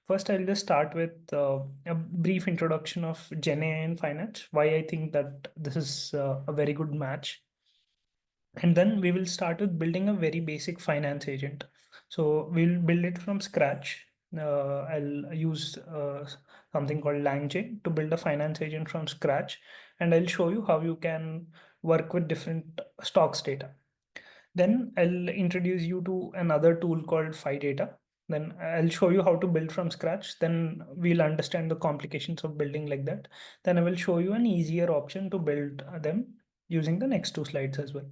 First, I'll just start with a brief introduction of Gen AI in finance, why I think that this is a very good match. And then we will start with building a very basic finance agent. So we'll build it from scratch. I'll use something called LangChain to build a finance agent from scratch. And I'll show you how you can work with different stocks data. Then I'll introduce you to another tool called PhiData. Then I'll show you how to build from scratch. Then we'll understand the complications of building like that. Then I will show you an easier option to build them using the next two slides as well.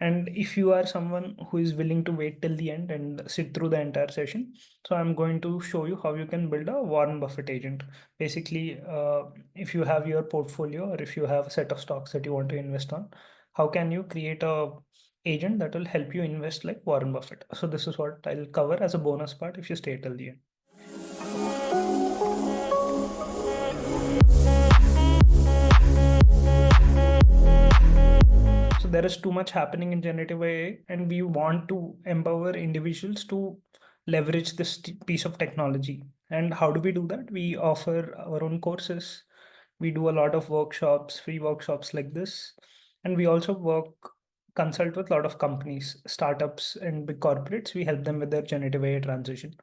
And if you are someone who is willing to wait till the end and sit through the entire session, so I'm going to show you how you can build a Warren Buffett agent. Basically, if you have your portfolio or if you have a set of stocks that you want to invest on, how can you create a agent that will help you invest like Warren Buffett? So this is what I'll cover as a bonus part if you stay till the end. So there is too much happening in generative AI, and we want to empower individuals to leverage this piece of technology. And how do we do that? We offer our own courses. We do a lot of workshops, free workshops like this. And we also consult with a lot of companies, startups, and big corporates. We help them with their generative AI transition.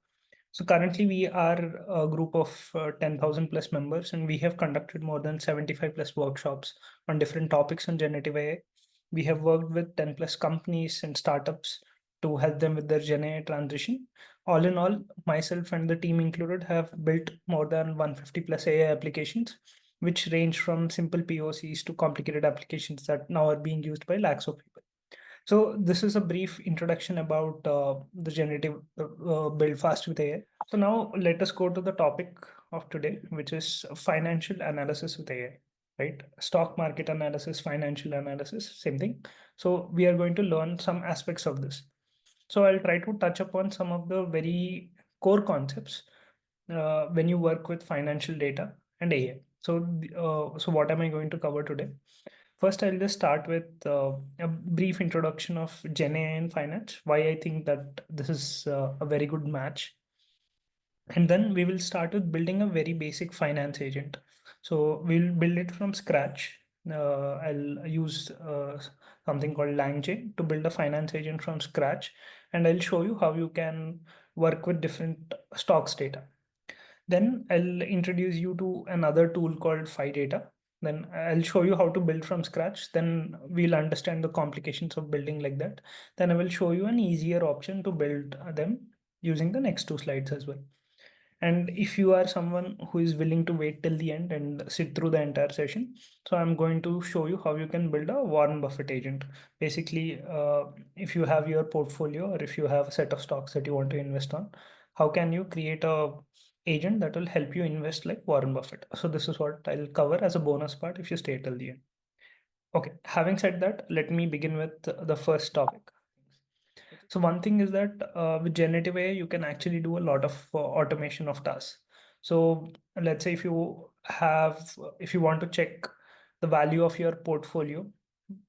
So currently we are a group of 10,000 plus members, and we have conducted more than 75 plus workshops on different topics on generative AI. We have worked with 10 plus companies and startups to help them with their Gen AI transition. All in all, myself and the team included have built more than 150 plus AI applications, which range from simple POCs to complicated applications that now are being used by lakhs of people. So this is a brief introduction about the generative build fast with AI. So now let us go to the topic of today, which is financial analysis with AI, right? Stock market analysis, financial analysis, same thing. So we are going to learn some aspects of this. So I'll try to touch upon some of the very core concepts when you work with financial data and AI. So what am I going to cover today? First, I'll just start with a brief introduction of Gen AI in finance, why I think that this is a very good match. And then we will start with building a very basic finance agent. So we'll build it from scratch. I'll use something called LangChain to build a finance agent from scratch. And I'll show you how you can work with different stocks data. Then I'll introduce you to another tool called PhiData. Then I'll show you how to build from scratch. Then we'll understand the complications of building like that. Then I will show you an easier option to build them using the next two slides as well. And if you are someone who is willing to wait till the end and sit through the entire session, so I'm going to show you how you can build a Warren Buffett agent. Basically, if you have your portfolio or if you have a set of stocks that you want to invest on, how can you create a agent that will help you invest like Warren Buffett? So this is what I'll cover as a bonus part if you stay till the end. Okay, having said that, let me begin with the first topic. So one thing is that with generative AI, you can actually do a lot of automation of tasks. So let's say if you want to check the value of your portfolio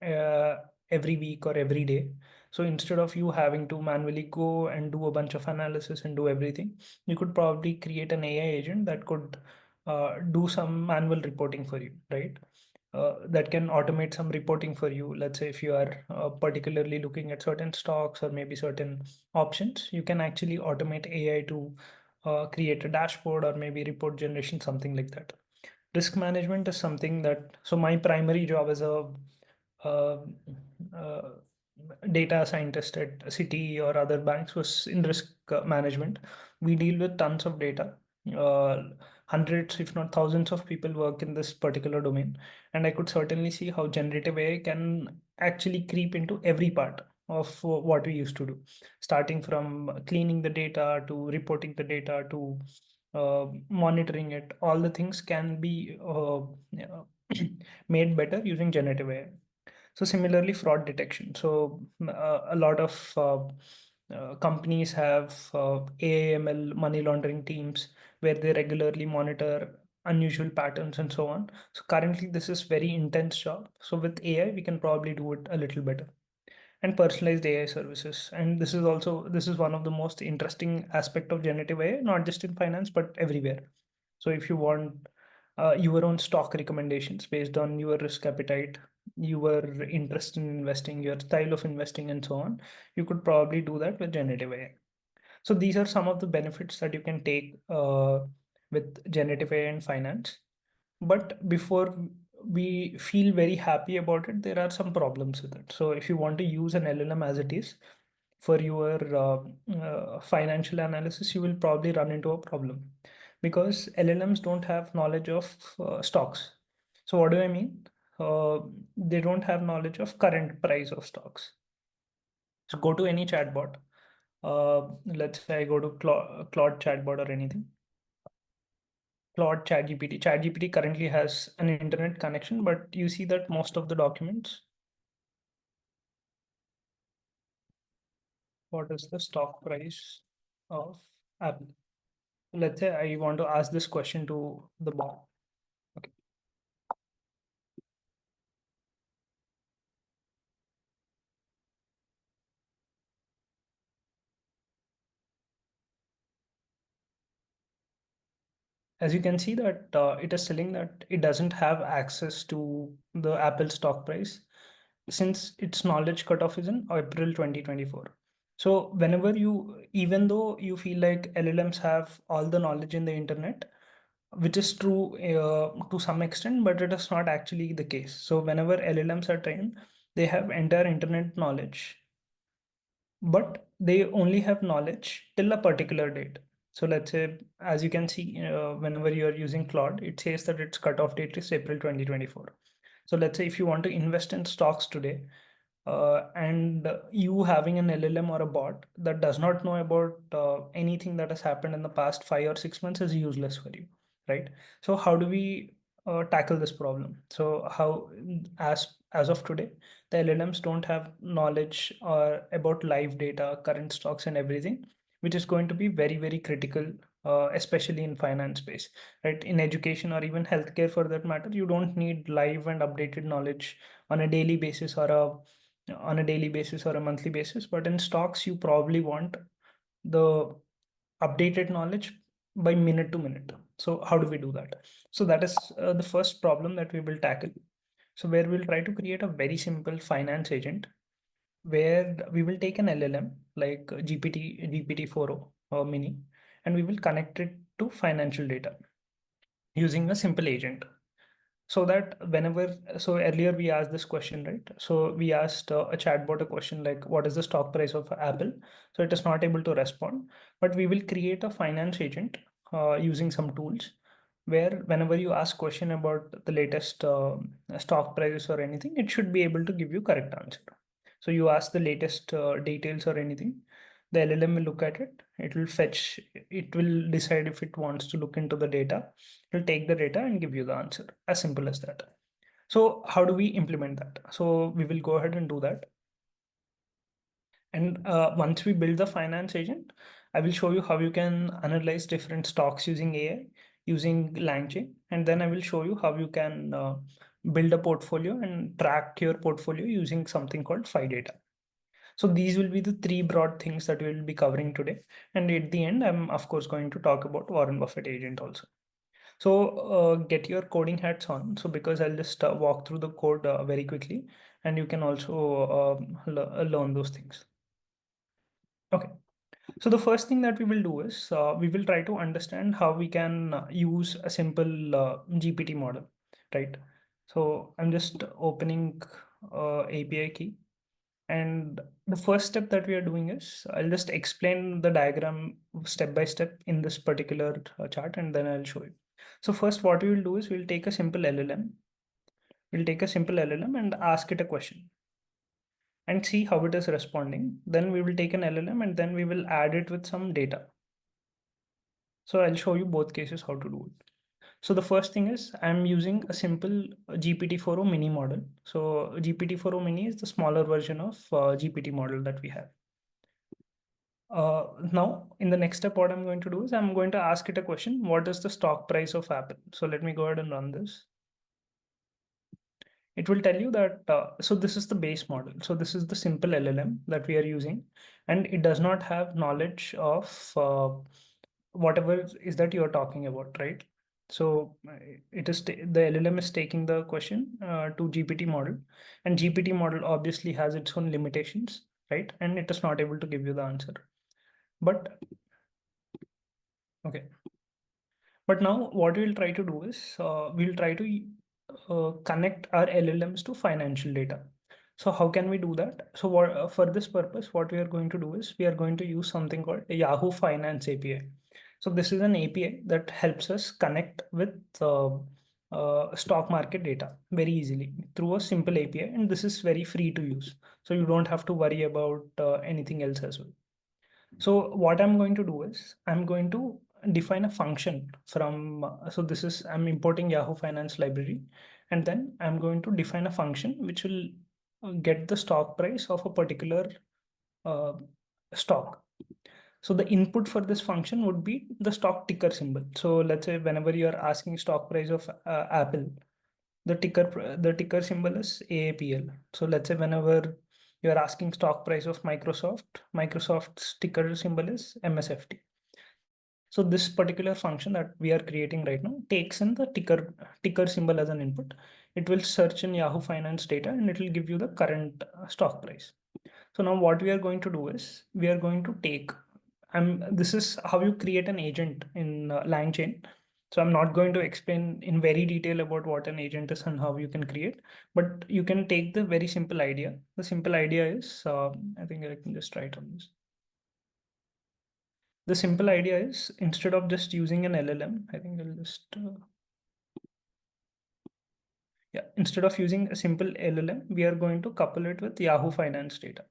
uh, every week or every day. So instead of you having to manually go and do a bunch of analysis and do everything, you could probably create an AI agent that could do some manual reporting for you, right? That can automate some reporting for you. Let's say if you are particularly looking at certain stocks or maybe certain options, you can actually automate AI to create a dashboard or maybe report generation, something like that. Risk management is something that, so my primary job as a uh, uh, data scientist at Citi or other banks was in risk management. We deal with tons of data. Uh, Hundreds, if not thousands, of people work in this particular domain, and I could certainly see how generative AI can actually creep into every part of what we used to do, starting from cleaning the data to reporting the data to monitoring it. All the things can be made better using generative AI. So similarly, fraud detection. So a lot of companies have AML money laundering teams where they regularly monitor unusual patterns and so on. So currently, this is very intense job. So with AI, we can probably do it a little better. and personalized AI services. And this is one of the most interesting aspect of generative AI, not just in finance, but everywhere. So if you want your own stock recommendations based on your risk appetite, your interest in investing, your style of investing, and so on, you could probably do that with generative AI. So these are some of the benefits that you can take with generative AI in finance. But before we feel very happy about it, there are some problems with it. So if you want to use an LLM as it is for your financial analysis, you will probably run into a problem because LLMs don't have knowledge of stocks. So what do I mean? Uh, they don't have knowledge of current price of stocks. So go to any chatbot. Let's say I go to Claude chatbot or anything. Claude ChatGPT. ChatGPT currently has an internet connection, but you see that most of the documents, what is the stock price of Apple? Let's say I want to ask this question to the bot. Okay. As you can see that it is telling that it doesn't have access to the Apple stock price since its knowledge cutoff is in April 2024. So whenever you, even though you feel like LLMs have all the knowledge in the internet, which is true to some extent, but it is not actually the case. So whenever LLMs are trained, they have entire internet knowledge, but they only have knowledge till a particular date. So let's say, as you can see, whenever you are using Claude, it says that its cutoff date is April 2024. So let's say if you want to invest in stocks today, and you having an LLM or a bot that does not know about anything that has happened in the past 5 or 6 months is useless for you, right? So how do we tackle this problem? So how, as of today, the LLMs don't have knowledge about live data, current stocks, and everything, which is going to be very, very critical, especially in finance space, right? In education or even healthcare for that matter, you don't need live and updated knowledge on a daily basis or a monthly basis. But in stocks, you probably want the updated knowledge by minute to minute. So how do we do that? So that is the first problem that we will tackle. So where we'll try to create a very simple finance agent where we will take an LLM like GPT-4o or Mini, and we will connect it to financial data using a simple agent. So that whenever, so earlier we asked this question, right? So we asked a chatbot a question like, what is the stock price of Apple? So it is not able to respond, but we will create a finance agent using some tools where whenever you ask question about the latest stock prices or anything, it should be able to give you correct answer. So you ask the latest details or anything, the LLM will look at it. It will fetch, it will decide if it wants to look into the data. It will take the data and give you the answer. As simple as that. So how do we implement that? So we will go ahead and do that. And once we build the finance agent, I will show you how you can analyze different stocks using AI, using LangChain. And then I will show you how you can build a portfolio and track your portfolio using something called data. So these will be the three broad things that we will be covering today. And at the end, I'm of course going to talk about Warren Buffett agent also. So get your coding hats on. So because I'll just walk through the code very quickly, and you can also learn those things. Okay. So the first thing that we will do is we will try to understand how we can use a simple GPT model, right? So I'm just opening API key. And the first step that we are doing is I'll just explain the diagram step by step in this particular chart, and then I'll show you. So first, what we will do is we'll take a simple LLM. We'll take a simple LLM and ask it a question and see how it is responding. Then we will take an LLM and then we will add it with some data. So I'll show you both cases how to do it. So the first thing is I'm using a simple GPT-4o mini model. So GPT-4o mini is the smaller version of GPT model that we have. Now, in the next step, what I'm going to do is I'm going to ask it a question. What is the stock price of Apple? So let me go ahead and run this. it will tell you that, so this is the base model. So this is the simple LLM that we are using, and it does not have knowledge of whatever is that you're talking about, right? So it is the LLM is taking the question to GPT model, and GPT model obviously has its own limitations, right? And it is not able to give you the answer. But okay, but now what we'll try to do is we'll try to connect our LLMs to financial data. So how can we do that? So what, for this purpose, what we are going to do is we are going to use something called a Yahoo Finance API. So this is an API that helps us connect with stock market data very easily through a simple API, and this is very free to use. So you don't have to worry about anything else as well. So what I'm going to do is I'm going to define a function from, so this is, I'm importing Yahoo Finance library, and then I'm going to define a function which will get the stock price of a particular uh, stock. So the input for this function would be the stock ticker symbol. So let's say whenever you are asking stock price of Apple, the ticker symbol is AAPL. So let's say whenever you are asking stock price of Microsoft's ticker symbol is MSFT. So this particular function that we are creating right now takes in the ticker symbol as an input. It will search in Yahoo Finance data and it will give you the current stock price. So now what we are going to do is we are going to take, this is how you create an agent in LangChain. So I'm not going to explain in very detail about what an agent is and how you can create, but you can take the very simple idea. The simple idea is, I think I can just write on this. The simple idea is instead of just using an LLM, I think I'll just, yeah, instead of using a simple LLM, we are going to couple it with Yahoo Finance data.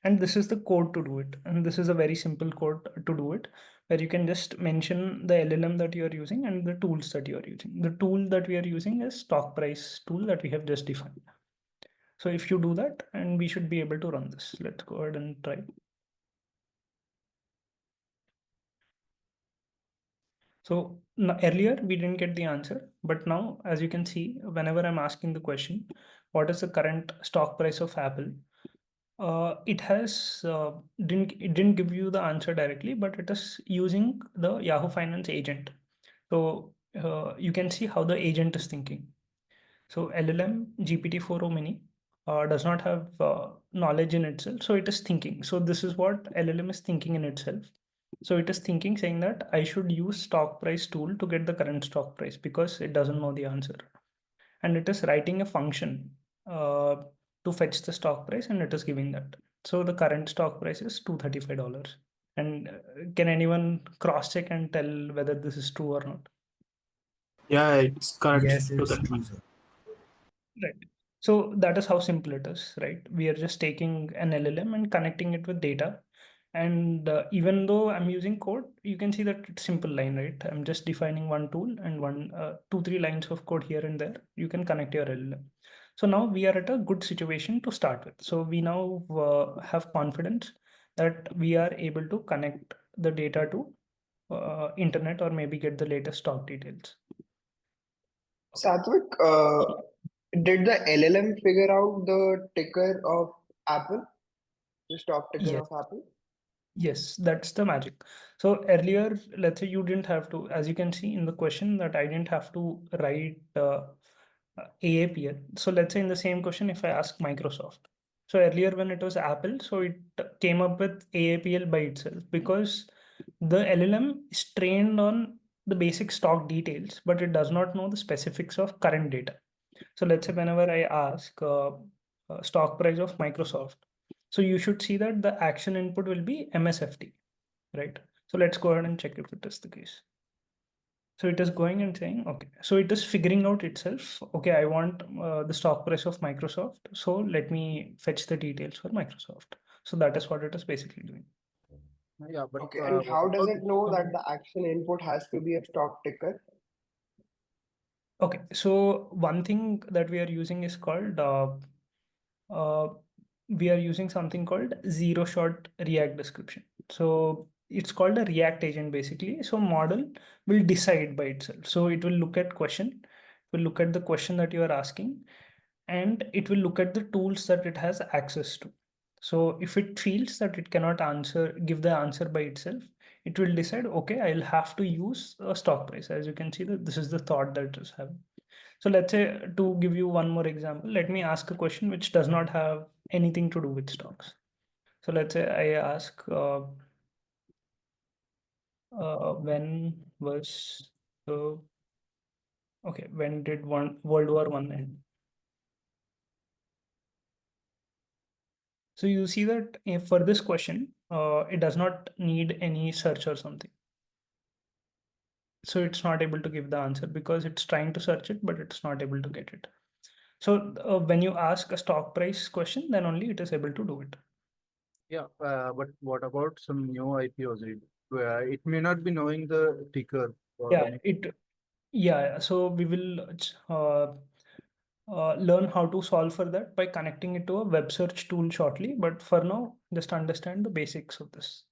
And this is the code to do it. And this is a very simple code to do it, where you can just mention the LLM that you are using and the tools that you are using. The tool that we are using is stock price tool that we have just defined. So if you do that, and we should be able to run this. Let's go ahead and try. So earlier we didn't get the answer, but now as you can see, whenever I'm asking the question, what is the current stock price of Apple? It has it didn't give you the answer directly, but it is using the Yahoo Finance agent. So you can see how the agent is thinking. So LLM GPT-4o Mini does not have knowledge in itself, so it is thinking. So this is what LLM is thinking in itself. So it is thinking, saying that I should use stock price tool to get the current stock price because it doesn't know the answer, and it is writing a function uh, to fetch the stock price, and it is giving that. So the current stock price is $235. And can anyone cross check and tell whether this is true or not? Yeah, it's correct Yes, to it's that. true, sir. Right. So that is how simple it is, right? We are just taking an LLM and connecting it with data. And even though I'm using code, you can see that it's simple line, right? I'm just defining one tool and one, 2, 3 lines of code here and there. You can connect your LLM. So now we are at a good situation to start with. So we now have confidence that we are able to connect the data to internet or maybe get the latest stock details. Satvik, did the LLM figure out the ticker of Apple, the stock ticker Yes. of Apple? Yes, that's the magic. So earlier, let's say you didn't have to, as you can see in the question, that I didn't have to write AAPL. So let's say in the same question, if I ask Microsoft. So earlier when it was Apple, so it came up with AAPL by itself because the LLM is trained on the basic stock details, but it does not know the specifics of current data. So let's say whenever I ask stock price of Microsoft, so you should see that the action input will be MSFT, right? So let's go ahead and check if it is the case. So it is going and saying, okay, so it is figuring out itself, okay, I want the stock price of Microsoft. So let me fetch the details for Microsoft. So that is what it is basically doing. Yeah, but Okay, and what how does about it know that the action input has to be a stock ticker? Okay, so one thing that we are using is called uh, we are using something called zero shot React description. So it's called a React agent basically. So model will decide by itself. So it will look at question will look at the question that you are asking, and it will look at the tools that it has access to. So if it feels that it cannot give the answer by itself, it will decide, okay, I'll have to use a stock price. As you can see, that this is the thought that it is having. So let's say, to give you one more example, let me ask a question which does not have anything to do with stocks. So let's say I ask, when was the okay, when did World War One end? So you see that for this question, it does not need any search or something. So it's not able to give the answer because it's trying to search it, but it's not able to get it. So when you ask a stock price question, then only it is able to do it. Yeah, but what about some new IPOs? It may not be knowing the ticker or Yeah, anything. so we will learn how to solve for that by connecting it to a web search tool shortly. But for now, just understand the basics of this.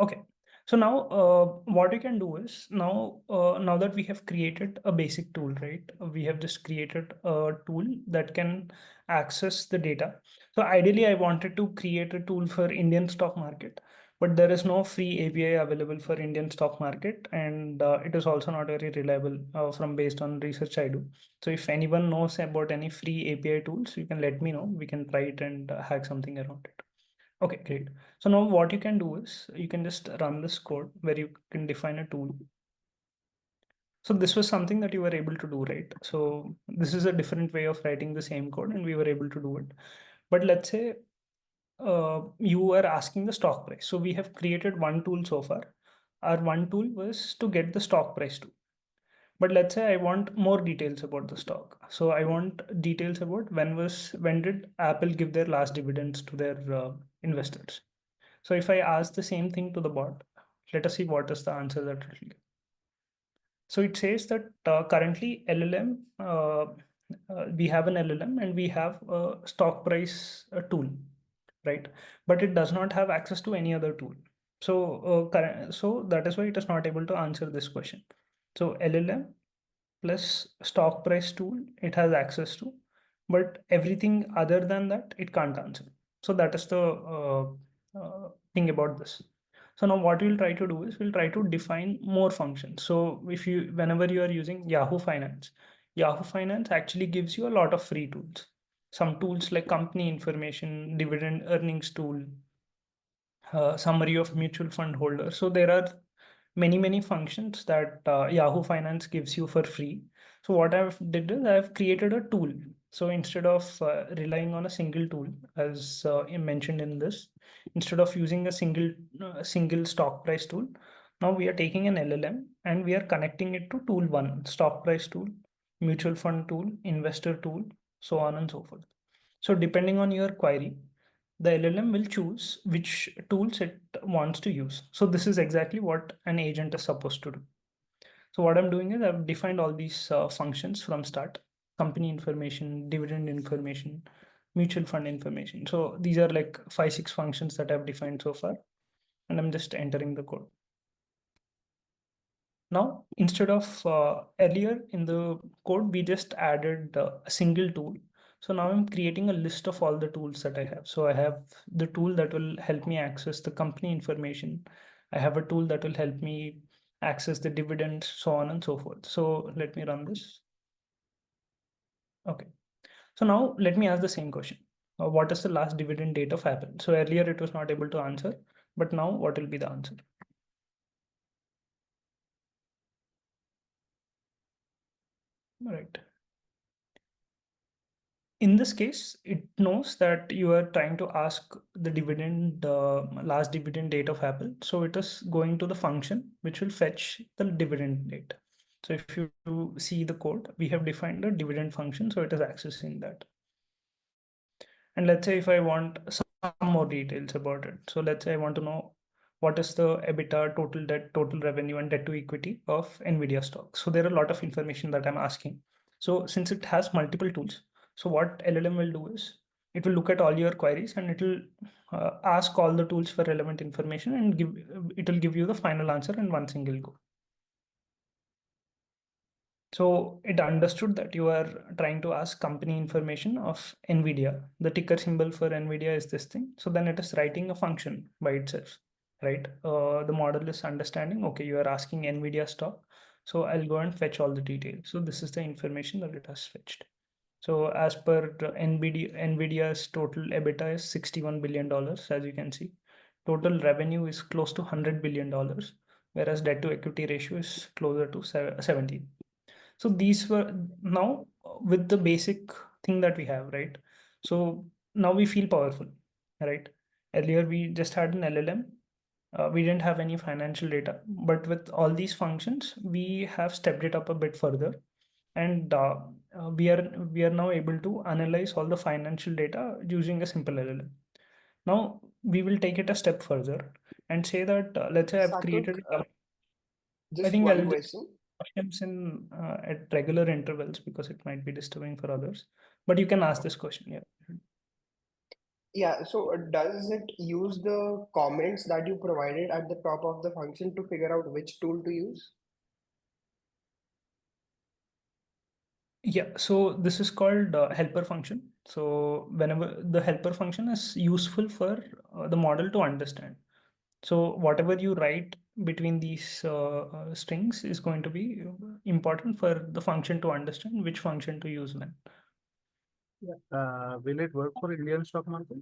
Okay, so now what we can do is now that we have created a basic tool, right? We have just created a tool that can access the data. So ideally, I wanted to create a tool for Indian stock market, but there is no free API available for Indian stock market, and it is also not very reliable from based on research I do. So if anyone knows about any free API tools, you can let me know. We can try it and hack something around it. Okay, great. So now what you can do is you can just run this code where you can define a tool. So this was something that you were able to do, right? So this is a different way of writing the same code and we were able to do it. But let's say you are asking the stock price. So we have created one tool so far. Our one tool was to get the stock price too. But let's say I want more details about the stock. So I want details about when did Apple give their last dividends to their investors. So if I ask the same thing to the bot, let us see what is the answer that it will give. So it says that currently LLM, we have an LLM and we have a stock price tool, right? But it does not have access to any other tool. So that is why it is not able to answer this question. So LLM plus stock price tool it has access to, but everything other than that it can't answer. So that is the thing about this. So now what we'll try to do is we'll try to define more functions. So if you whenever you are using Yahoo Finance actually gives you a lot of free tools. Some tools like company information, dividend earnings tool, summary of mutual fund holder. So there are many functions that Yahoo Finance gives you for free. So what I've did is I've created a tool. So instead of relying on a single tool, as mentioned in this, instead of using a single stock price tool, now we are taking an LLM and we are connecting it to tool one, stock price tool, mutual fund tool, investor tool, so on and so forth. So depending on your query, the LLM will choose which tools it wants to use. So this is exactly what an agent is supposed to do. So what I'm doing is I've defined all these functions from start: company information, dividend information, mutual fund information. So these are like 5, 6 functions that I've defined so far, and I'm just entering the code. Now, instead of earlier in the code, we just added a single tool. So now I'm creating a list of all the tools that I have. So I have the tool that will help me access the company information. I have a tool that will help me access the dividends, so on and so forth. So let me run this. Okay. So now let me ask the same question. What is the last dividend date of Apple? So earlier it was not able to answer, but now what will be the answer? All right. In this case, it knows that you are trying to ask the last dividend date of Apple. So it is going to the function which will fetch the dividend date. So if you see the code, we have defined a dividend function, so it is accessing that. And let's say if I want some more details about it. So let's say I want to know what is the EBITDA, total debt, total revenue, and debt to equity of NVIDIA stock. So there are a lot of information that I'm asking. So since it has multiple tools, so what LLM will do is it will look at all your queries and it will ask all the tools for relevant information and it will give you the final answer in one single go. So it understood that you are trying to ask company information of NVIDIA. The ticker symbol for NVIDIA is this thing. So then it is writing a function by itself, right? The model is understanding, okay, you are asking NVIDIA stock. So I'll go and fetch all the details. So this is the information that it has fetched. So as per NVIDIA's total EBITDA is $61 billion, as you can see. Total revenue is close to $100 billion, whereas debt to equity ratio is closer to 17. So these were now with the basic thing that we have, right? So now we feel powerful, right? Earlier we just had an LLM. We didn't have any financial data, but with all these functions, we have stepped it up a bit further, and we are now able to analyze all the financial data using a simple LLM. Now we will take it a step further and say that let's say I've Satvik, created. I just think one I'll question. questions in at regular intervals because it might be disturbing for others. But you can ask this question. Yeah. Yeah, so does it use the comments that you provided at the top of the function to figure out which tool to use? Yeah. So this is called helper function. So whenever the helper function is useful for the model to understand. So whatever you write between these strings is going to be important for the function to understand which function to use when. Will it work for Indian stock market?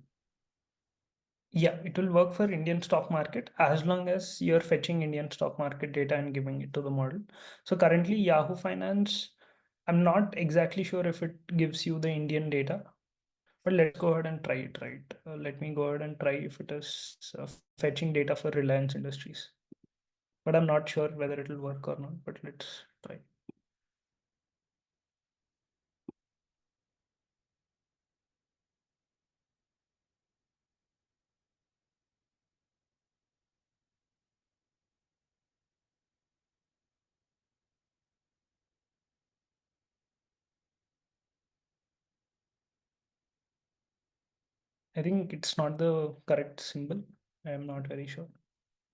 Yeah, it will work for Indian stock market as long as you're fetching Indian stock market data and giving it to the model. So currently Yahoo Finance, I'm not exactly sure if it gives you the Indian data, but let's go ahead and try it, right? Let me go ahead and try if it is fetching data for Reliance Industries. But I'm not sure whether it will work or not, but let's try. I think it's not the correct symbol. I am not very sure.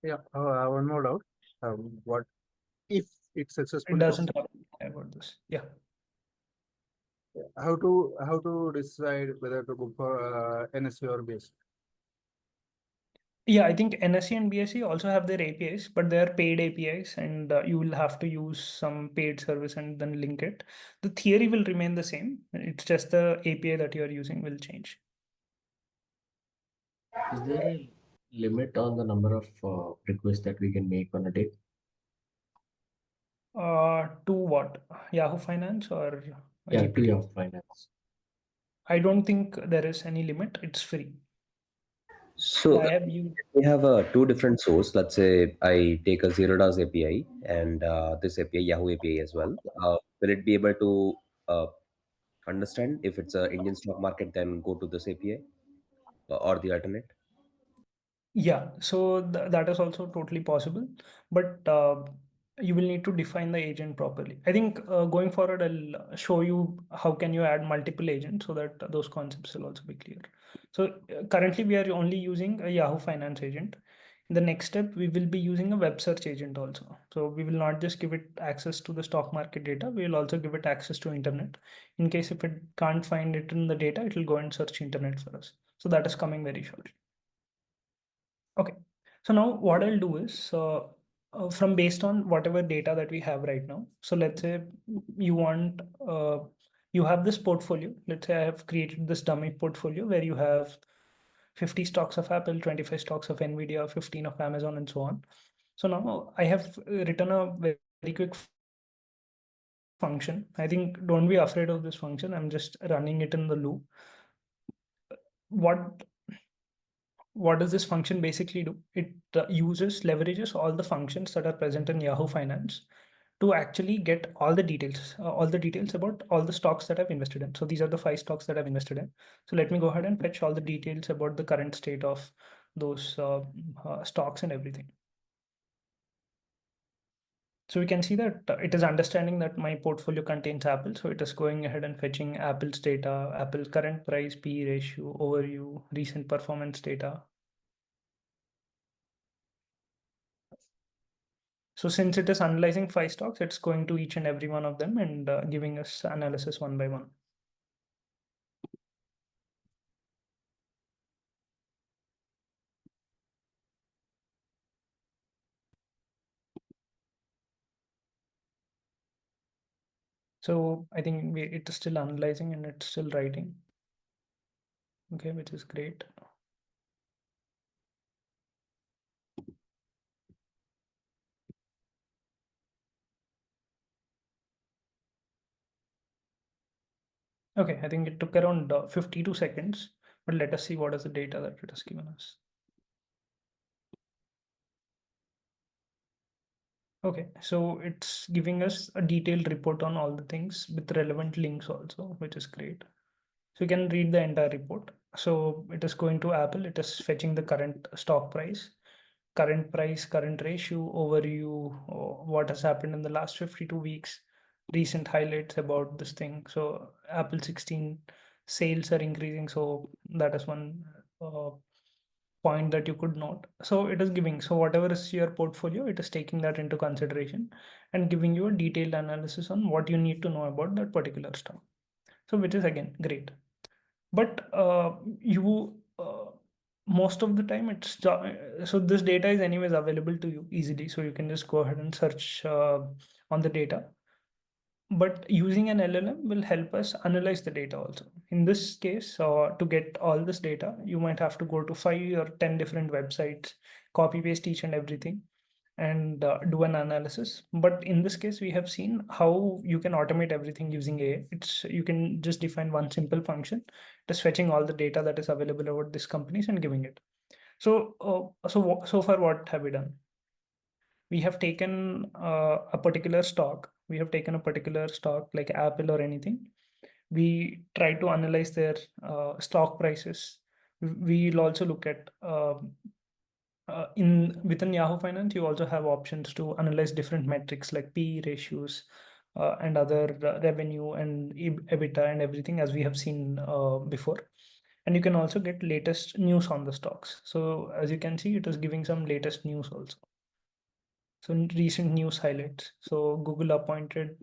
Yeah. One more doubt. What if it's It successfully doesn't have about this. Yeah. how to decide whether to go for NSE or BSE? Yeah, I think NSE and BSE also have their APIs, but they are paid APIs, and you will have to use some paid service and then link it. The theory will remain the same. It's just the API that you are using will change. Is there a limit on the number of requests that we can make on a day? To what? Yahoo Finance or Yeah, to GPT? your finance. I don't think there is any limit. It's free. So I have used. we have two different source. Let's say I take a zero DAS API and this API, Yahoo API as well. Will it be able to understand if it's a Indian stock market, then go to this API or the alternate? Yeah, so that is also totally possible, but you will need to define the agent properly. I think going forward, I'll show you how can you add multiple agents so that those concepts will also be clear. So currently we are only using a Yahoo Finance agent. In the next step, we will be using a web search agent also. So we will not just give it access to the stock market data, we will also give it access to internet. In case if it can't find it in the data, it will go and search internet for us. So that is coming very shortly. Okay, so now what I'll do is from based on whatever data that we have right now. So let's say you want, you have this portfolio. Let's say I have created this dummy portfolio where you have 50 stocks of Apple, 25 stocks of NVIDIA, 15 of Amazon, and so on. So now I have written a very quick function. I think don't be afraid of this function. I'm just running it in the loop. What does this function basically do? It leverages all the functions that are present in Yahoo Finance to actually get all the details about all the stocks that I've invested in. So these are the 5 stocks that I've invested in. So let me go ahead and fetch all the details about the current state of those stocks and everything. So we can see that it is understanding that my portfolio contains Apple. So it is going ahead and fetching Apple's data, Apple's current price, P ratio, overview, recent performance data. So since it is analyzing 5 stocks, it's going to each and every one of them and giving us analysis one by one. So I think it is still analyzing and it's still writing. Okay, which is great. Okay, I think it took around 52 seconds, but let us see what is the data that it has given us. Okay, so it's giving us a detailed report on all the things with relevant links also, which is great. So you can read the entire report. So it is going to Apple, it is fetching the current stock price, current ratio, overview, what has happened in the last 52 weeks, recent highlights about this thing. So Apple 16 sales are increasing. So that is one point that you could note. So it is giving, so whatever is your portfolio, it is taking that into consideration and giving you a detailed analysis on what you need to know about that particular stock. So which is again great. But most of the time it's so this data is anyways available to you easily, so you can just go ahead and search on the data. But using an LLM will help us analyze the data also. In this case, to get all this data, you might have to go to 5 or 10 different websites, copy paste each and everything, and do an analysis. But in this case, we have seen how you can automate everything using AI. You can just define one simple function, just fetching all the data that is available about these companies and giving it. So, so far, what have we done? We have taken a particular stock. We have taken a particular stock like Apple or anything. We try to analyze their stock prices. We'll also look at within Yahoo Finance, you also have options to analyze different metrics like PE ratios and other revenue and EBITDA and everything, as we have seen before. And you can also get latest news on the stocks. So as you can see, it is giving some latest news also. So recent news highlights. So Google appointed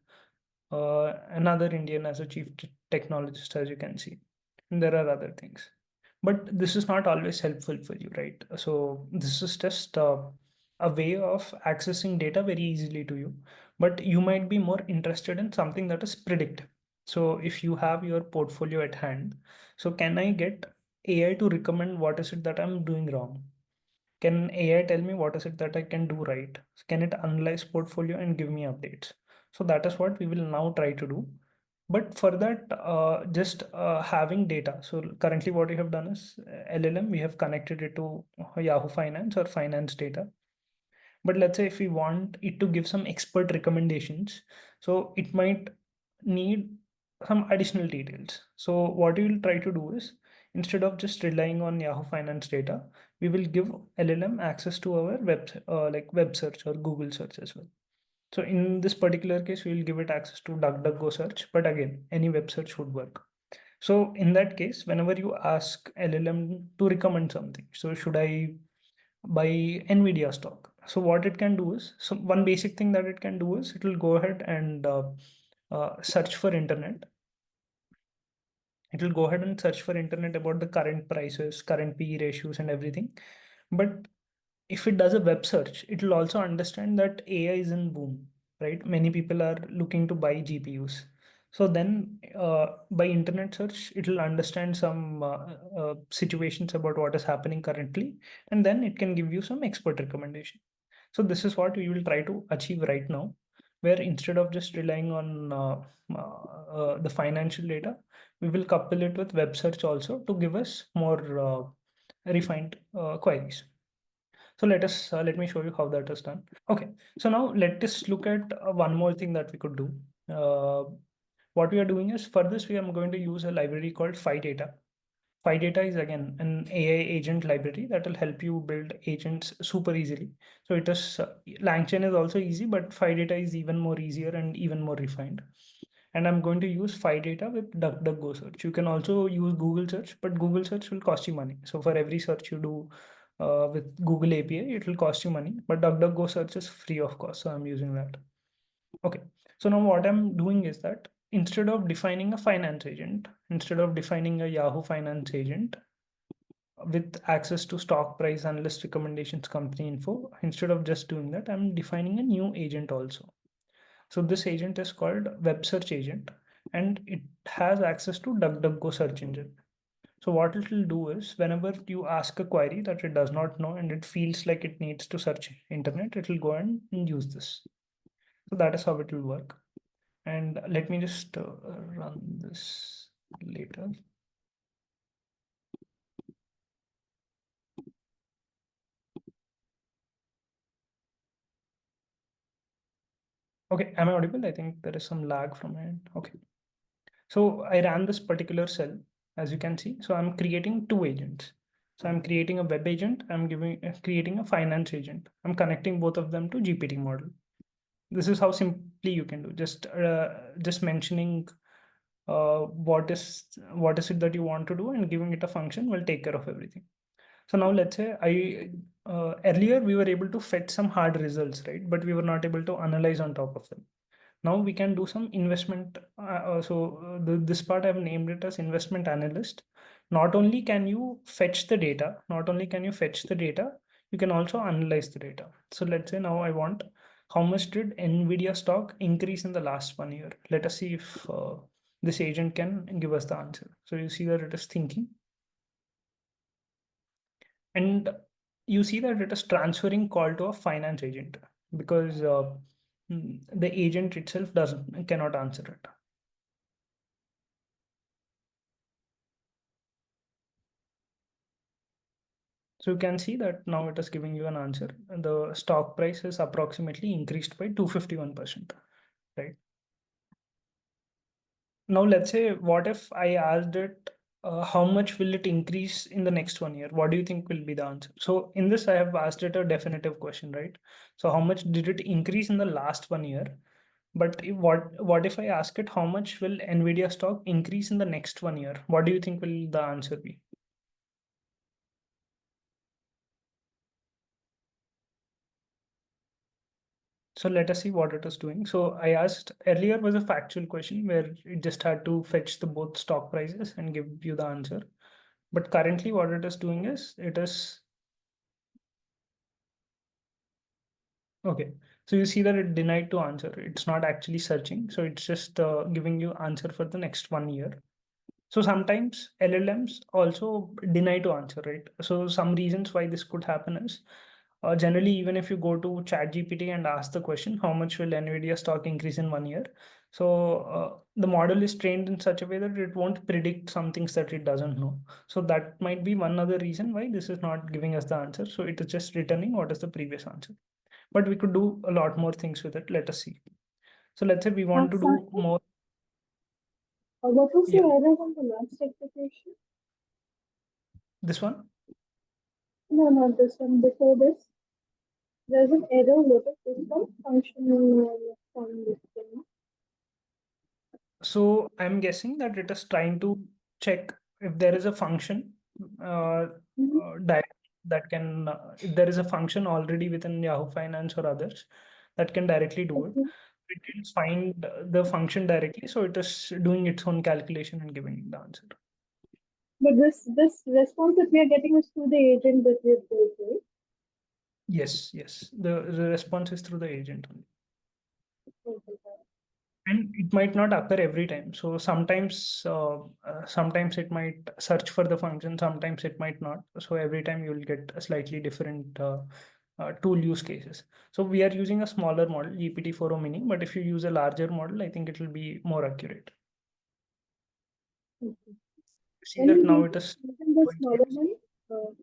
another Indian as a chief technologist, as you can see. And there are other things. But this is not always helpful for you, right? So this is just a way of accessing data very easily to you. But you might be more interested in something that is predictive. So if you have your portfolio at hand, so can I get AI to recommend what is it that I'm doing wrong? Can AI tell me what is it that I can do right? Can it analyze portfolio and give me updates? So that is what we will now try to do. But for that, just having data. So currently what we have done is LLM, we have connected it to Yahoo Finance or finance data. But let's say if we want it to give some expert recommendations, so it might need some additional details. So what we will try to do is, instead of just relying on Yahoo Finance data, we will give LLM access to our web search or Google search as well. So in this particular case, we will give it access to DuckDuckGo search, but again, any web search would work. So in that case, whenever you ask LLM to recommend something, so should I buy Nvidia stock? So what it can do is, so one basic thing that it can do is, it will go ahead and search for internet. It will go ahead and search for internet about the current prices, current PE ratios and everything. But if it does a web search, it will also understand that AI is in boom, right? Many people are looking to buy GPUs. So then by internet search, it will understand some situations about what is happening currently, and then it can give you some expert recommendation. So this is what we will try to achieve right now, where instead of just relying on the financial data, we will couple it with web search also to give us more refined queries. So let me show you how that is done. Okay, so now let us look at one more thing that we could do. What we are doing is, for this, we are going to use a library called PhiData. PhiData is again an AI agent library that will help you build agents super easily. So it is LangChain is also easy, but PhiData is even more easier and even more refined. And I'm going to use PhiData with DuckDuckGo search. You can also use Google search, but Google search will cost you money. So for every search you do, with Google API, it will cost you money, but DuckDuckGo search is free of cost. So I'm using that. Okay. So now what I'm doing is that instead of defining a finance agent, instead of defining a Yahoo finance agent with access to stock price, analyst recommendations, company info, instead of just doing that, I'm defining a new agent also. So this agent is called web search agent, and it has access to DuckDuckGo search engine. So what it will do is whenever you ask a query that it does not know and it feels like it needs to search internet, it will go and use this. So that is how it will work. And let me just run this later. Okay, am I audible? I think there is some lag from my end. Okay. So I ran this particular cell, as you can see. So I'm creating two agents. So I'm creating a web agent. I'm creating a finance agent. I'm connecting both of them to GPT model. This is how simply you can do. Just mentioning what is it that you want to do and giving it a function will take care of everything. So now let's say earlier we were able to fetch some hard results, right? But we were not able to analyze on top of them. Now we can do some investment. This part I've named it as investment analyst. Not only can you fetch the data, you can also analyze the data. So let's say now I want how much did Nvidia stock increase in the last 1 year. Let us see if this agent can give us the answer. So you see that it is thinking. And you see that it is transferring call to a finance agent because the agent itself cannot answer it. So you can see that now it is giving you an answer. The stock price is approximately increased by 251%, right? Now let's say, what if I asked it, how much will it increase in the next 1 year? What do you think will be the answer? So in this, I have asked it a definitive question, right? So how much did it increase in the last 1 year? But what if I ask it how much will Nvidia stock increase in the next 1 year? What do you think will the answer be? So let us see what it is doing. So I asked earlier was a factual question where it just had to fetch the both stock prices and give you the answer. But currently what it is doing is it is okay. So you see that it denied to answer. It's not actually searching. So it's just giving you answer for the next 1 year. So sometimes LLMs also deny to answer, right? So some reasons why this could happen is generally, even if you go to ChatGPT and ask the question, how much will Nvidia stock increase in 1 year? So the model is trained in such a way that it won't predict some things that it doesn't know. So that might be one other reason why this is not giving us the answer. So it is just returning what is the previous answer. But we could do a lot more things with it. Let us see. So let's say we want to do more. What was the Yeah, error on the last execution? this one. No, not this one. Before this, there's an error with it. This one functional from this thing. So I'm guessing that it is trying to check if there is a function that can, if there is a function already within Yahoo Finance or others that can directly do it. Okay. It didn't find the function directly, so it is doing its own calculation and giving the answer. But this response that we are getting is through the agent that we have built, right? Yes, yes. The response is through the agent only. Okay. And it might not occur every time. So sometimes it might search for the function, sometimes it might not. So every time you will get a slightly different tool use cases. So we are using a smaller model, GPT-4o mini, but if you use a larger model, I think it will be more accurate. Okay. See that now it is Using the going smaller through.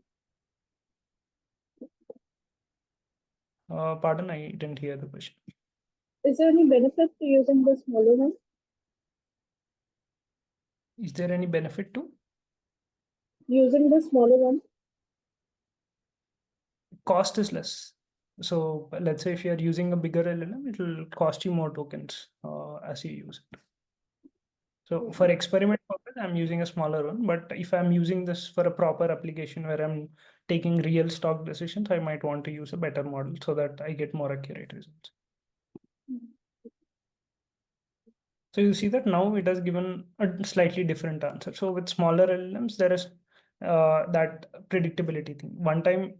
one, Pardon, I didn't hear the question. is there any benefit to using the smaller one? Is there any benefit to Using the smaller one? cost is less? So let's say if you are using a bigger LLM, it will cost you more tokens as you use it. So for experiment purpose, I'm using a smaller one, but if I'm using this for a proper application where I'm taking real stock decisions, I might want to use a better model so that I get more accurate results. So you see that now it has given a slightly different answer. So with smaller LLMs, there is that predictability thing. One time,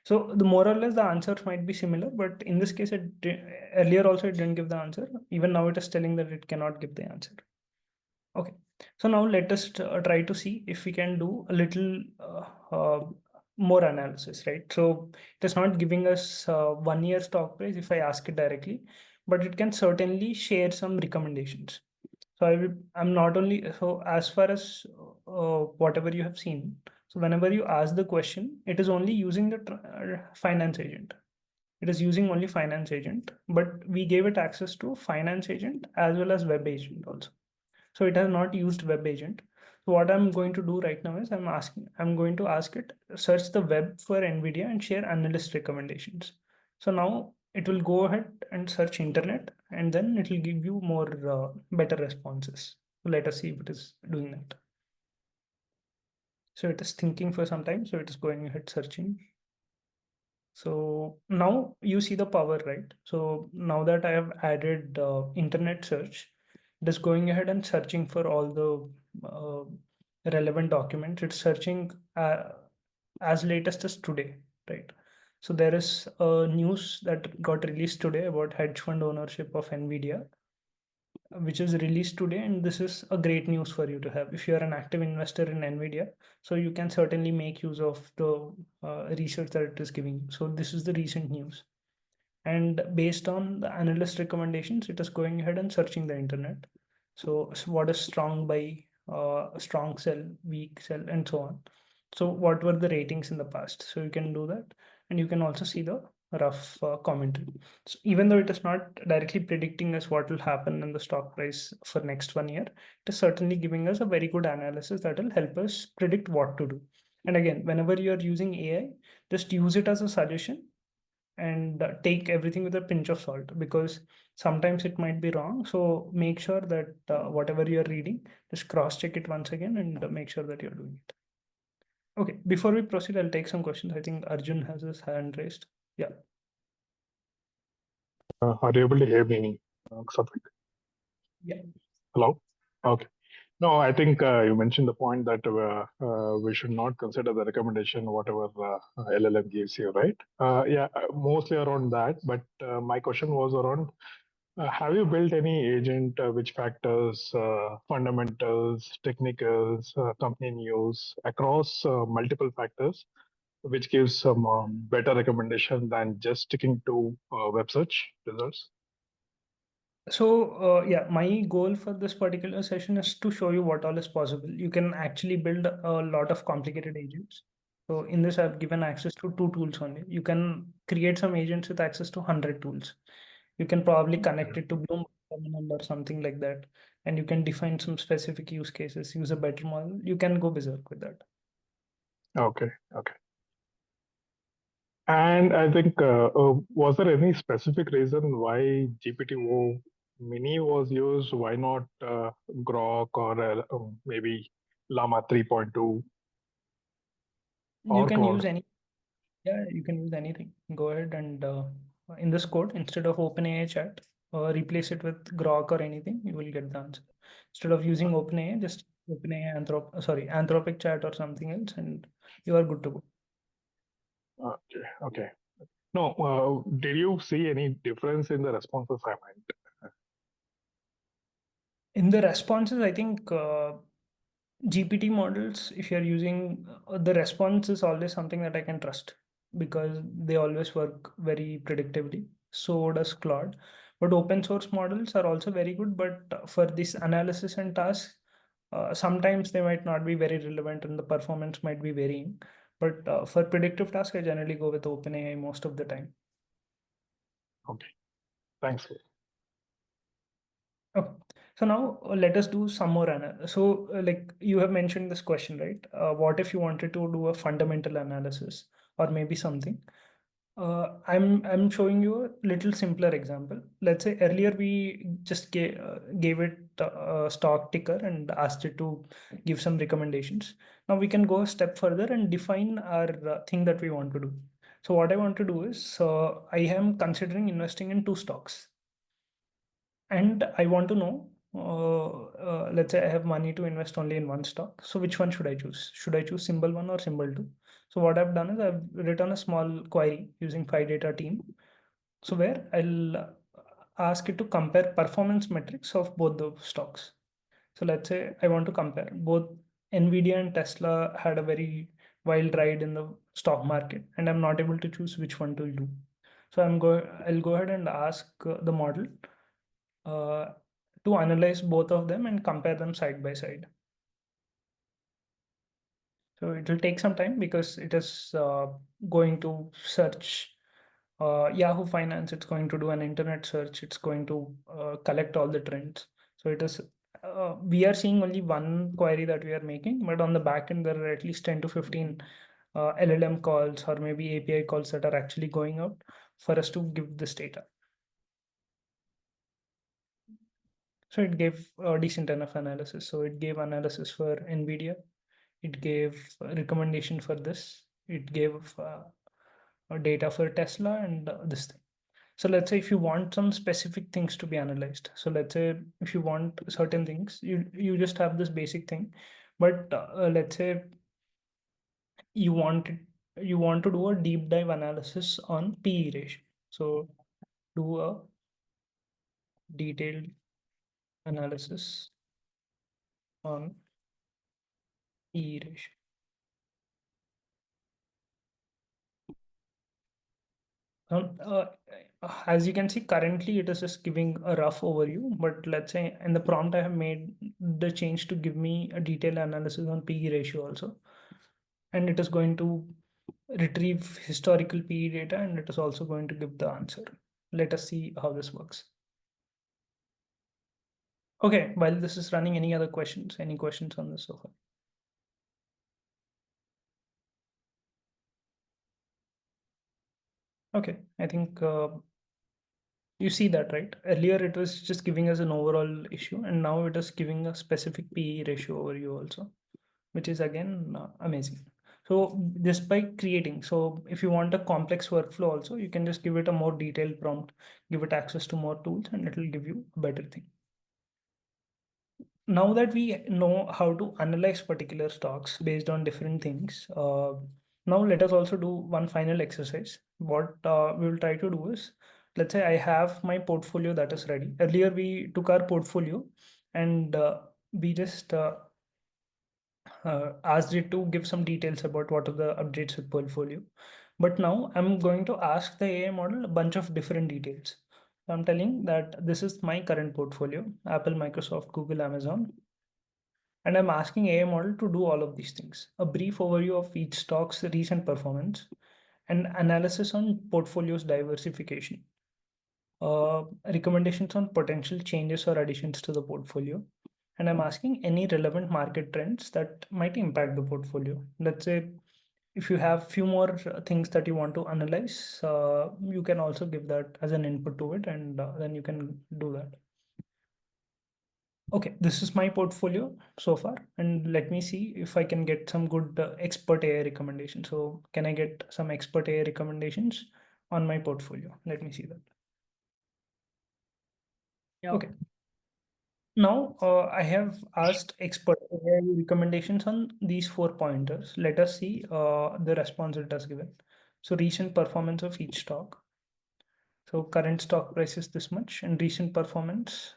so the more or less the answers might be similar, but in this case, earlier also it didn't give the answer. Even now it is telling that it cannot give the answer. Okay, so now let us try to see if we can do a little more analysis, right? So it is not giving us 1 year stock price if I ask it directly, but it can certainly share some recommendations. So I'm not only, so as far as whatever you have seen, so whenever you ask the question, it is only using the finance agent. It is using only finance agent, but we gave it access to finance agent as well as web agent also. So it has not used web agent. So what I'm going to do right now is I'm going to ask it, search the web for NVIDIA and share analyst recommendations. So now it will go ahead and search internet, and then it will give you more better responses. So let us see if it is doing that. So it is thinking for some time. So it is going ahead searching. So now you see the power, right? So now that I have added internet search, it is going ahead and searching for all the relevant documents. It's searching as latest as today, right? So there is a news that got released today about hedge fund ownership of NVIDIA, which is released today, and this is a great news for you to have if you are an active investor in NVIDIA. So you can certainly make use of the research that it is giving you. So this is the recent news, and based on the analyst recommendations, it is going ahead and searching the internet. So what is strong buy, strong sell, weak sell, and so on. So what were the ratings in the past? So you can do that, and you can also see the rough commentary. So even though it is not directly predicting us what will happen in the stock price for next 1 year, it is certainly giving us a very good analysis that will help us predict what to do. And again, whenever you are using AI, just use it as a suggestion and take everything with a pinch of salt, because sometimes it might be wrong. So make sure that whatever you're reading, just cross check it once again and make sure that you're doing it. Okay, before we proceed, I'll take some questions. I think Arjun has his hand raised. Yeah. Are you able to hear me, Satvik? Yeah. Hello? Okay. No, I think you mentioned the point that we should not consider the recommendation, whatever LLM gives you, right? Yeah, mostly around that. But my question was around, have you built any agent which factors fundamentals, technicals, company news across multiple factors, which gives some better recommendation than just sticking to web search results? So yeah, my goal for this particular session is to show you what all is possible. You can actually build a lot of complicated agents. So in this, I've given access to 2 tools only. You can create some agents with access to 100 tools. You can probably connect it to Bloomberg Terminal or something like that, and you can define some specific use cases, use a better model. You can go berserk with that. Okay, okay. And I think, was there any specific reason why GPT-O Mini was used? Why not Grok or maybe Llama 3.2 You or can use Claude? any, yeah, you can use anything. Go ahead and in this code, instead of OpenAI chat, replace it with Grok or anything, you will get the answer. Instead of using OpenAI, just OpenAI Anthropic chat or something else, and you are good to go. Okay, okay. No, did you see any difference in the responses I meant? In the responses, I think GPT models, if you're using the response is always something that I can trust because they always work very predictably. So does Claude. But open source models are also very good. But for this analysis and tasks, sometimes they might not be very relevant and the performance might be varying. But for predictive tasks, I generally go with OpenAI most of the time. Okay, thanks. Okay. So now let us do some more analysis. So like you have mentioned this question, right? What if you wanted to do a fundamental analysis or maybe something? I'm showing you a little simpler example. Let's say earlier we just gave it a stock ticker and asked it to give some recommendations. Now we can go a step further and define our thing that we want to do. So what I want to do is I am considering investing in 2 stocks, and I want to know. Let's say I have money to invest only in 1 stock. So which one should I choose? Should I choose symbol 1 or symbol 2? So what I've done is I've written a small query using PyData team. So where I'll ask it to compare performance metrics of both the stocks. So let's say I want to compare both Nvidia and Tesla had a very wild ride in the stock market, and I'm not able to choose which one to do. So I'll go ahead and ask the model to analyze both of them and compare them side by side. So it will take some time because it is going to search Yahoo Finance. It's going to do an internet search. It's going to collect all the trends. So it is. We are seeing only one query that we are making, but on the back end there are at least 10 to 15 LLM calls or maybe API calls that are actually going out for us to give this data. So it gave a decent enough analysis. So it gave analysis for Nvidia. It gave a recommendation for this. It gave data for Tesla and this thing. So let's say if you want some specific things to be analyzed. So let's say if you want certain things, you just have this basic thing. But let's say you want to do a deep dive analysis on PE ratio. So do a detailed analysis on PE ratio. As you can see, currently it is just giving a rough overview, but let's say in the prompt I have made the change to give me a detailed analysis on PE ratio also. And it is going to retrieve historical PE data, and it is also going to give the answer. Let us see how this works. Okay, while this is running, any other questions? Any questions on this so far? Okay, I think you see that, right? Earlier it was just giving us an overall issue, and now it is giving a specific PE ratio overview also, which is again amazing. So just by creating, so if you want a complex workflow also, you can just give it a more detailed prompt, give it access to more tools, and it will give you a better thing. Now that we know how to analyze particular stocks based on different things, now let us also do one final exercise. What we will try to do is, let's say I have my portfolio that is ready. Earlier we took our portfolio and we just asked it to give some details about what are the updates with portfolio. But now I'm going to ask the AI model a bunch of different details. So I'm telling that this is my current portfolio: Apple, Microsoft, Google, Amazon. And I'm asking AI model to do all of these things: a brief overview of each stock's recent performance, and analysis on portfolio's diversification, recommendations on potential changes or additions to the portfolio. And I'm asking any relevant market trends that might impact the portfolio. Let's say if you have few more things that you want to analyze, you can also give that as an input to it, and then you can do that. Okay, this is my portfolio so far, and let me see if I can get some good expert AI recommendations. So can I get some expert AI recommendations on my portfolio? Let me see that. Okay. Now I have asked expert AI recommendations on these 4 pointers. Let us see the response it has given. So recent performance of each stock. So current stock price is this much, and recent performance,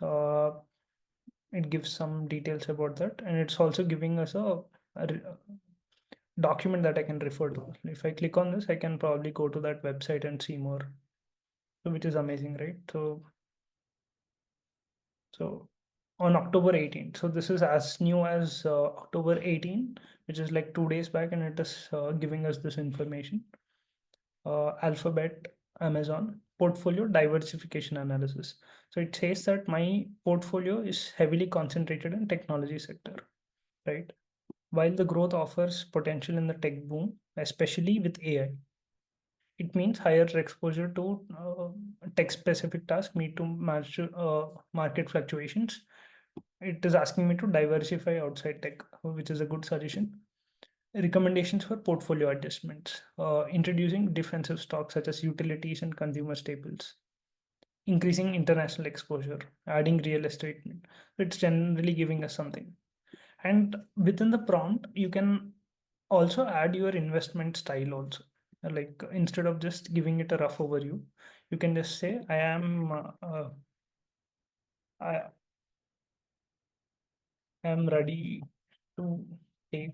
it gives some details about that, and it's also giving us a document that I can refer to. If I click on this, I can probably go to that website and see more, so which is amazing, right? So on October 18th, so this is as new as October 18, which is like 2 days back, and it is giving us this information. Alphabet, Amazon, portfolio diversification analysis. So it says that my portfolio is heavily concentrated in technology sector, right? While the growth offers potential in the tech boom, especially with AI. It means higher exposure to tech-specific tasks need to match market fluctuations. It is asking me to diversify outside tech, which is a good suggestion. Recommendations for portfolio adjustments, introducing defensive stocks such as utilities and consumer staples, increasing international exposure, adding real estate. It's generally giving us something. And within the prompt, you can also add your investment style also. Like instead of just giving it a rough overview, you can just say, I am ready to take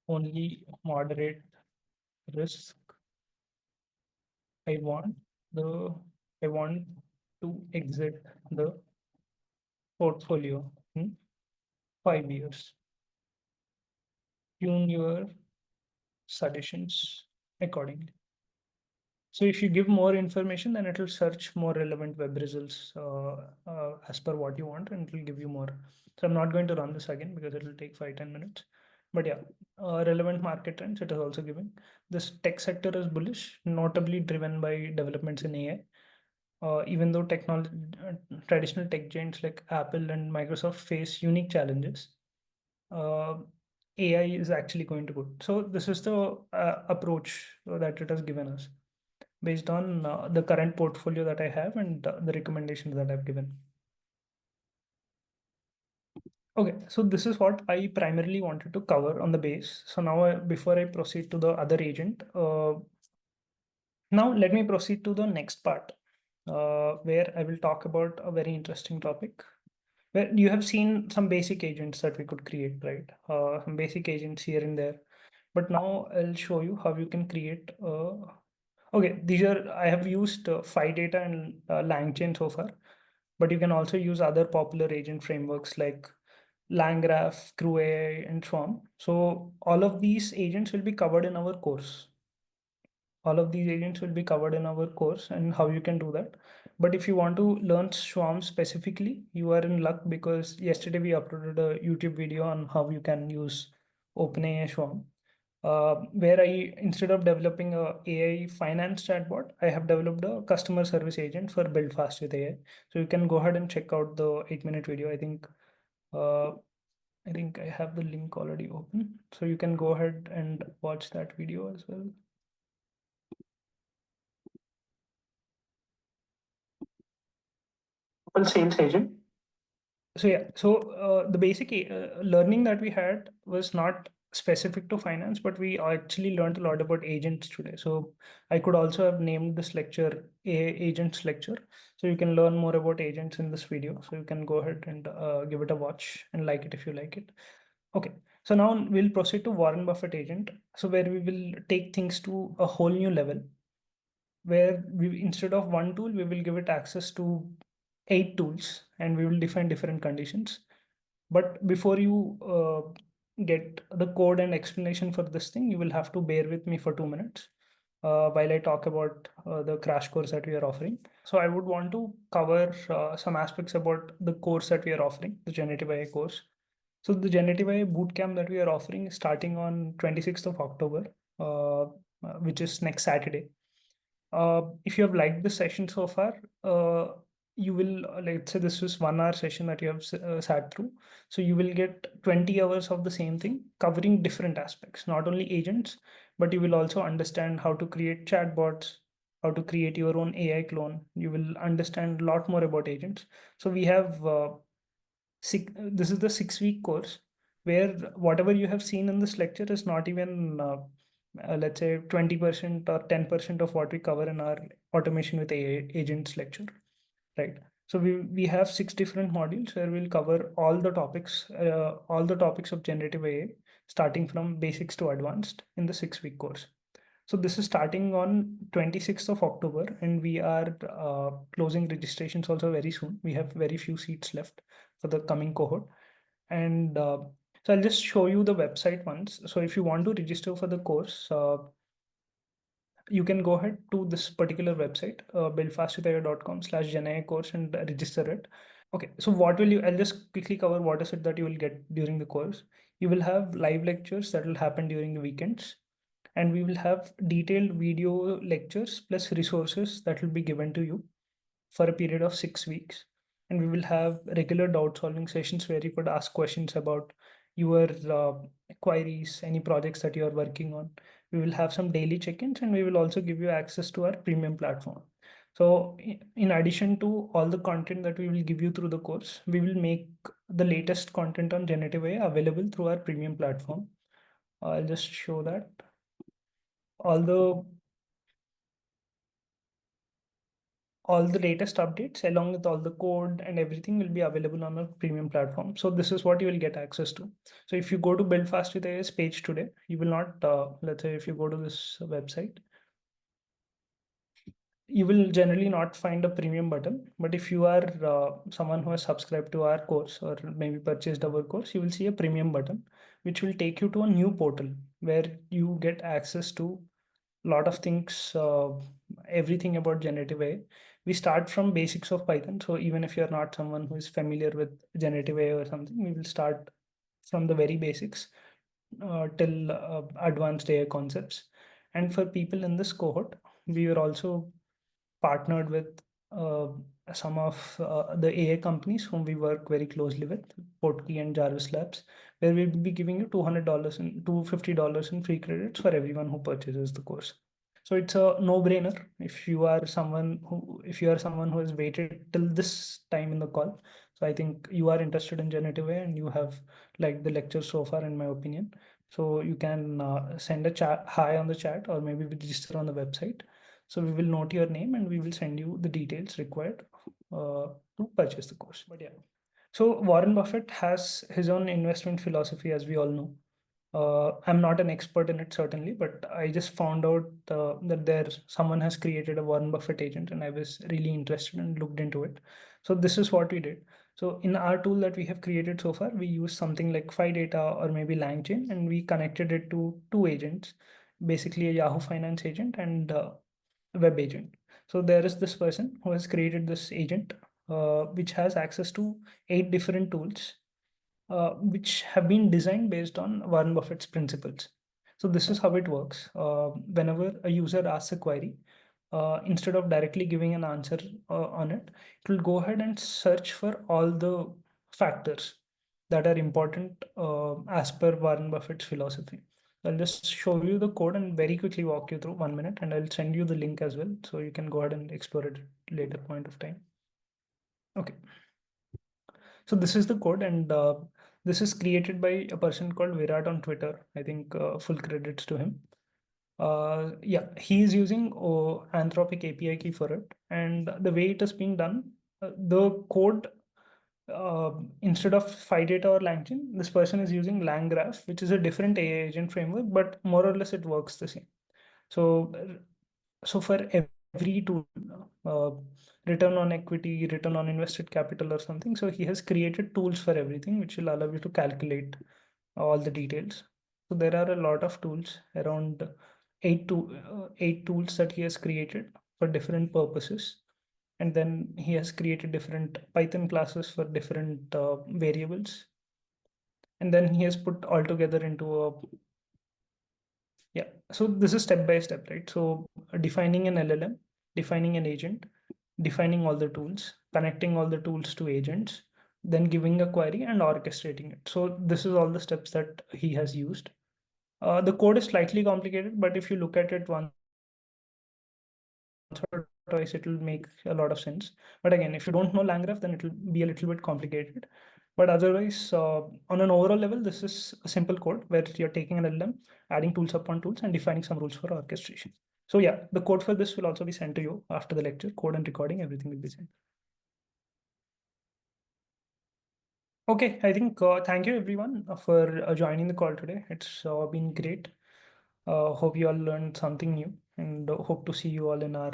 only moderate risk. I want the I want to exit the portfolio in 5 years. Tune your suggestions accordingly. So if you give more information, then it will search more relevant web results as per what you want, and it will give you more. So I'm not going to run this again because it will take 5-10 minutes. But yeah, relevant market trends it is also giving. This tech sector is bullish, notably driven by developments in AI. Even though traditional tech giants like Apple and Microsoft face unique challenges, AI is actually going to good. So this is the approach that it has given us based on the current portfolio that I have and the recommendations that I've given. Okay, so this is what I primarily wanted to cover on the base. So now before I proceed to the other agent, now let me proceed to the next part where I will talk about a very interesting topic. Where you have seen some basic agents that we could create, right? Some basic agents here and there. But now I'll show you how you can create okay, I have used PhiData and LangChain so far, but you can also use other popular agent frameworks like LangGraph, CrewAI, and so on. So all of these agents will be covered in our course. All of these agents will be covered in our course and how you can do that. But if you want to learn Swarm specifically, you are in luck because yesterday we uploaded a YouTube video on how you can use OpenAI Swarm. Where instead of developing a AI finance chatbot, I have developed a customer service agent for Build Fast with AI. So you can go ahead and check out the 8-minute video. I think I have the link already open. So you can go ahead and watch that video as well. Sales agent. So yeah, so the basic learning that we had was not specific to finance, but we actually learned a lot about agents today. So I could also have named this lecture agents lecture. So you can learn more about agents in this video. So you can go ahead and give it a watch and like it if you like it. Okay, so now we'll proceed to Warren Buffett agent. So where we will take things to a whole new level, where we instead of one tool, we will give it access to 8 tools and we will define different conditions. But before you get the code and explanation for this thing, you will have to bear with me for 2 minutes while I talk about the crash course that we are offering. So I would want to cover some aspects about the course that we are offering, the Generative AI course. So the Generative AI bootcamp that we are offering is starting on 26th of October, which is next Saturday. If you have liked the session so far, you will, let's say this is 1 hour session that you have sat through. So you will get 20 hours of the same thing covering different aspects, not only agents, but you will also understand how to create chatbots, how to create your own AI clone. You will understand a lot more about agents. So we have, this is the 6-week course where whatever you have seen in this lecture is not even let's say 20% or 10% of what we cover in our automation with AI agents lecture, right? So we have 6 different modules where we'll cover all the topics of generative AI, starting from basics to advanced in the 6-week course. So this is starting on 26th of October, and we are closing registrations also very soon. We have very few seats left for the coming cohort, and so I'll just show you the website once. So if you want to register for the course, you can go ahead to this particular website, buildfastwithai.com/GenAI course and register it. Okay, so I'll just quickly cover what is it that you will get during the course. You will have live lectures that will happen during the weekends. and we will have detailed video lectures plus resources that will be given to you for a period of 6 weeks. And we will have regular doubt solving sessions where you could ask questions about your queries, any projects that you are working on. We will have some daily check-ins, and we will also give you access to our premium platform. So in addition to all the content that we will give you through the course, we will make the latest content on generative AI available through our premium platform. I'll just show that. All the latest updates along with all the code and everything will be available on our premium platform. So this is what you will get access to. So if you go to Build Fast with AI's page today, you will not, let's say if you go to this website, you will generally not find a premium button. But if you are someone who has subscribed to our course or maybe purchased our course, you will see a premium button, which will take you to a new portal where you get access to a lot of things, everything about generative AI. We start from basics of Python. So even if you're not someone who is familiar with generative AI or something, we will start from the very basics till advanced AI concepts. And for people in this cohort, we are also partnered with some of the AI companies whom we work very closely with, Portkey and Jarvis Labs, where we'll be giving you $200 and $250 in free credits for everyone who purchases the course. So it's a no-brainer if you are someone who has waited till this time in the call. So I think you are interested in generative AI and you have liked the lecture so far, in my opinion. So you can send a chat hi on the chat or maybe register on the website. So we will note your name and we will send you the details required to purchase the course. But yeah, so Warren Buffett has his own investment philosophy, as we all know. I'm not an expert in it certainly, but I just found out that someone has created a Warren Buffett agent, and I was really interested and looked into it. So this is what we did. So in our tool that we have created so far, we use something like PhiData or maybe LangChain, and we connected it to two agents, basically a Yahoo Finance agent and a web agent. So there is this person who has created this agent, which has access to 8 different tools which have been designed based on Warren Buffett's principles. So this is how it works. Whenever a user asks a query, instead of directly giving an answer on it, it will go ahead and search for all the factors that are important as per Warren Buffett's philosophy. I'll just show you the code and very quickly walk you through 1 minute, and I'll send you the link as well, so you can go ahead and explore it at a later point of time. Okay. So this is the code, and this is created by a person called Virat on Twitter. I think full credits to him. Yeah, he is using Anthropic API key for it, and the way it is being done, the code, instead of PhiData or LangChain, this person is using LangGraph, which is a different AI agent framework, but more or less it works the same. So for every tool, return on equity, return on invested capital or something, so he has created tools for everything, which will allow you to calculate all the details. So there are a lot of tools, around 8 tools that he has created for different purposes. And then he has created different Python classes for different variables. And then he has put all together into a, yeah, so this is step by step, right? So defining an LLM, defining an agent, defining all the tools, connecting all the tools to agents, then giving a query and orchestrating it. So this is all the steps that he has used. The code is slightly complicated, but if you look at it once or twice, it will make a lot of sense. But again, if you don't know LangGraph, then it will be a little bit complicated. But otherwise, on an overall level, this is a simple code where you're taking an LLM, adding tools upon tools, and defining some rules for orchestration. So yeah, the code for this will also be sent to you after the lecture. Code and recording, everything will be sent. Okay, I think thank you everyone for joining the call today. It's been great. Hope you all learned something new, and hope to see you all in our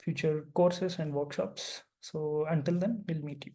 future courses and workshops. So until then, we'll meet you.